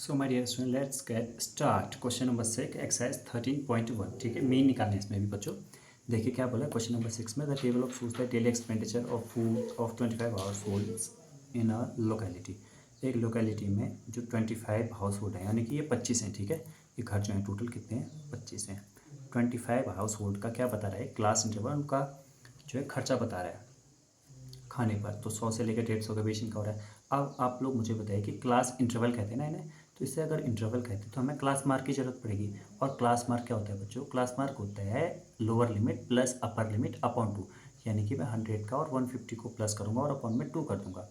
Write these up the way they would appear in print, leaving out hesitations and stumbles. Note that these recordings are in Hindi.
So my dear student let's get start. Question number 6 exercise 13.1। ठीक है, मेन निकालना है इसमें भी बच्चों। देखिए क्या बोला क्वेश्चन नंबर 6 में, the table of shoes the daily expenditure of food of 25 house holds in a locality. एक लोकेलिटी में जो 25 हाउस होल्ड है, यानी कि ये 25 हैं। ठीक है, ये घर जो है टोटल कितने हैं, 25 हैं। 25 हाउस होल्ड का क्या बता रहा है, क्लास इंटरवल उनका जो है खर्चा बता रहा है खाने पर। तो 100 से लेकर 150 के बीच इनका हो रहा है। अब आप लोग मुझे बताइए कि क्लास इंटरवल कहते हैं ना इन्हें, तो इससे अगर इंटरवल कहते हैं तो हमें क्लास मार्क की जरूरत पड़ेगी। और क्लास मार्क क्या होता है बच्चों, क्लास मार्क होता है lower limit plus upper limit upon 2। यानी कि मैं 100 का और 150 को प्लस करूंगा और अपॉन में 2 कर दूंगा,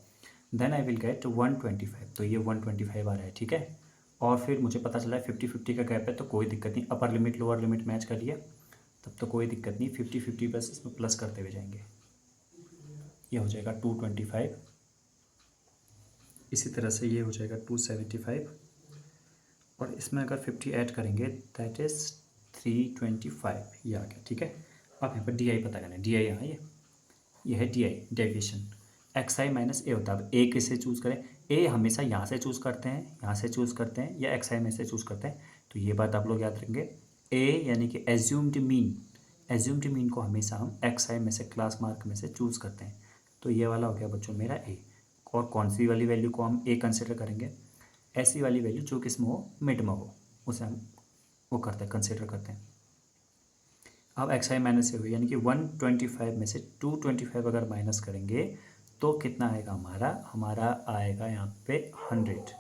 देन आई विल गेट 125। तो ये 125 आ रहा है। ठीक है, और फिर मुझे पता चला है 50-50 का गैप है, तो कोई दिक्कत नहीं, upper limit lower limit match कर लिया, तब तो कोई दिक्कत नहीं। 50-50 बस इसमें प्लस करते हुए जाएंगे, ये हो जाएगा 225। इसी तरह से ये हो जाएगा 275, और इसमें अगर 50 ऐड करेंगे दैट इज़ 325, ये आ गया। ठीक है, अब यहाँ पर डी आई पता करना है। डी आई यहाँ ये है d i deviation, x i minus A होता है। अब ए किससे चूज़ करें, ए हमेशा यहाँ से चूज़ करते हैं, यहाँ से चूज़ करते हैं, या एक्स आई में से चूज़ करते हैं। तो ये बात आप लोग याद रखेंगे, ए यानी कि एज्यूम्ड मीन, एज्यूम्ड मीन को हमेशा हम एक्स आई में से क्लास मार्क में से चूज़ करते हैं। तो ये वाला हो गया बच्चों मेरा ए। और कौन सी वाली वैल्यू को हम ए कंसिडर करेंगे, ऐसी वाली वैल्यू जो किस में हो, मिड में हो, उसे हम वो करते हैं, कंसिडर करते हैं। अब एक्स आई माइनस ए हुई, यानी कि 125 में से 225 अगर माइनस करेंगे तो कितना आएगा हमारा, हमारा आएगा यहाँ पे 100।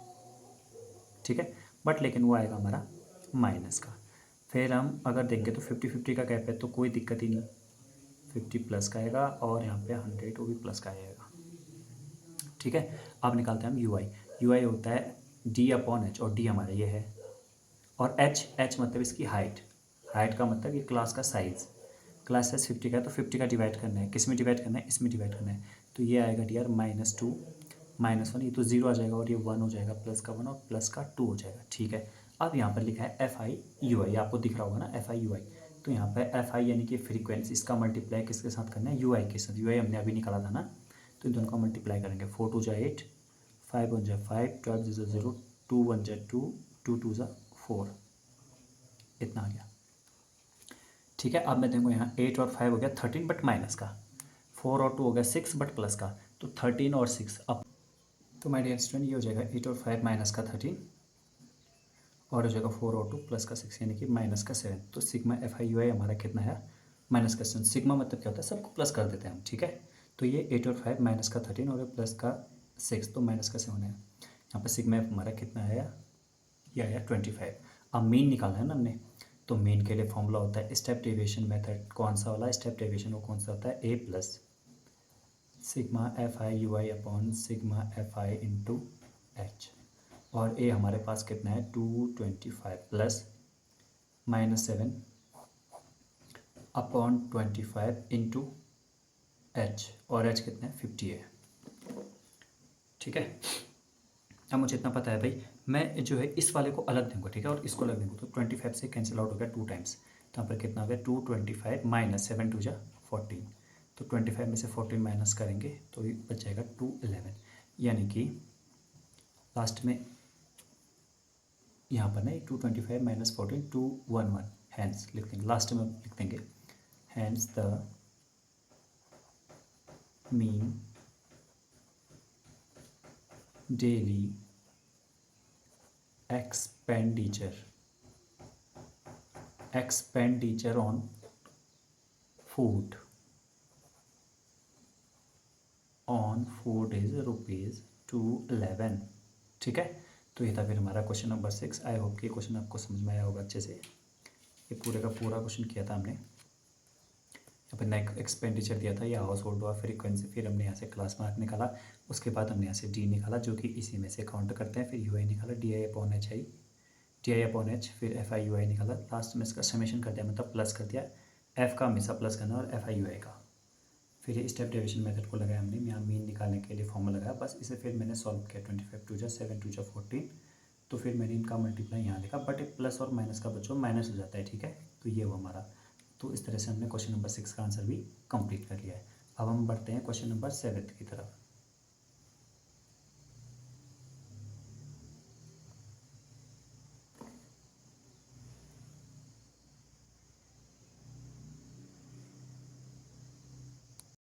ठीक है, बट लेकिन वो आएगा हमारा माइनस का। फिर हम अगर देंगे तो 50-50 का गैप है, तो कोई दिक्कत ही नहीं, 50 प्लस का आएगा और यहाँ पे 100 वो भी प्लस का आएगा। ठीक है, अब निकालते हैं हम यू आई। यू आई होता है डी अपॉन एच, और डी हमारा ये है, और एच, एच मतलब इसकी हाइट, हाइट का मतलब ये क्लास का साइज़। क्लास साइज 50 का है, तो 50 का डिवाइड करना है, किस में डिवाइड करना है, इसमें डिवाइड करना है। तो ये आएगा डी आर -2 -1, ये तो 0 आ जाएगा, और ये 1 हो जाएगा, प्लस का 1 और प्लस का 2 हो जाएगा। ठीक है, अब यहाँ पर लिखा है एफ आई यू आई, आपको दिख रहा होगा ना एफ आई यू आई। तो यहाँ पर एफ आई यानी कि फ्रीक्वेंसी, इसका मल्टीप्लाई किसके साथ करना है, यू आई के साथ। यू आई हमने अभी निकाला था ना, तो इन दोनों का मल्टीप्लाई करेंगे। 4 2 जा 8, 5 1 जा 5, 12 0 0, 2 1 जा 2, 2 2 जा 4, इतना आ गया। ठीक है, अब मैं देखूँ यहाँ 8 और 5 हो गया 13 बट माइनस का, 4 और 2 हो गया 6 बट प्लस का, तो 13 और 6 अब। तो माय डियर स्टूडेंट ये हो जाएगा 8 और 5 माइनस का 13, और हो जाएगा 4 और 2 प्लस का 6, यानी कि माइनस का 7। तो सिग्मा एफ आई यू आई हमारा कितना है, माइनस का 7। सिग्मा मतलब क्या होता है, सबको प्लस कर देते हैं हम। ठीक है, तो ये 8 और 5 माइनस का 13 और प्लस का 6, तो माइनस का 7 है। यहाँ पर सिग्मा एफ हमारा कितना आया, ये आया 25। अब मीन निकालना है ना हमने, तो मीन के लिए फॉर्मूला होता है स्टेप डेविएशन मेथड। कौन सा वाला स्टेप डेविएशन, वो कौन सा होता है, A plus sigma f i u i upon sigma f i into h. और ए हमारे पास कितना है 225 प्लस -7 अपॉन 25 इंटू एच, और एच कितना है 50 है। ठीक है, अब मुझे इतना पता है भाई, मैं जो है इस वाले को अलग दूंगा। ठीक है, और इसको अलग दूंगा, तो 25 से कैंसिल आउट हो गया 2 टाइम्स। तो यहाँ पर कितना हो गया 225 माइनस 7 2 जा 14, तो 25 में से 14 माइनस करेंगे तो ये बच जाएगा 211, यानी कि लास्ट में यहाँ पर नहीं 225 माइनस 14 211, हैंस लिख देंगे, लास्ट में लिख देंगे hence the mean daily expenditure on food is ₹211। ठीक है, तो ये था फिर हमारा क्वेश्चन नंबर 6। आई होप कि क्वेश्चन आपको समझ में आया होगा अच्छे से। ये पूरे का पूरा क्वेश्चन किया था हमने, यहाँ पर नेक एक्सपेंडिचर दिया था, या हाउस होल्ड हुआ फ्रीक्वेंसी, फिर हमने यहाँ से क्लास मार्क निकाला, उसके बाद हमने यहाँ से डी निकाला जो कि इसी में से काउंट करते हैं, फिर यू आई निकाला, D I upon H I, D I upon H, फिर एफ आई यू आई निकाला, लास्ट में इसका समेशन कर दिया, मतलब प्लस कर दिया। एफ का हमेशा प्लस करना और एफ आई यू आई का। फिर ये स्टेप डेविएशन मेथड को लगाया हमने, यहाँ मीन निकालने के लिए फॉर्मूला लगाया, बस इसे फिर मैंने सॉल्व किया। 25 2 जा 7 2 जा 14, तो फिर मैंने इनका मल्टीप्लाई यहाँ लिखा, बट प्लस और माइनस का बच्चों माइनस हो जाता है। ठीक है, तो ये वो हमारा, तो इस तरह से हमने क्वेश्चन नंबर 6 का आंसर भी कंप्लीट कर लिया है। अब हम बढ़ते हैं क्वेश्चन नंबर 7 की तरफ।